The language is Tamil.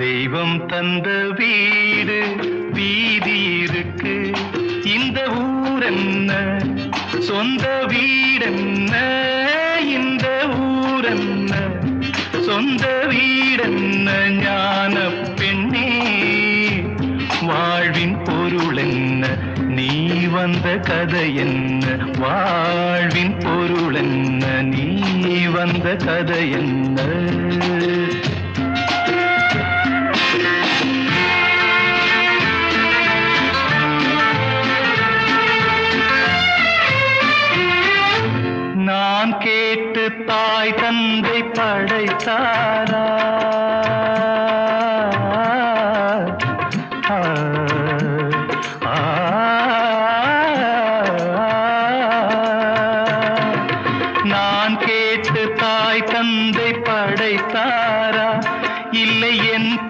தெய்வம் தந்த வீடு வீதி இருக்கு. இந்த ஊரென்ன சொந்த வீடென்ன, இந்த ஊரென்ன சொந்த வீடென்ன. ஞான பெண்ணே வாழ்வின் பொருள் என்ன, நீ வந்த கதை என்ன. வாழ்வின் பொருள் என்ன, நீ வந்த கதை என்ன.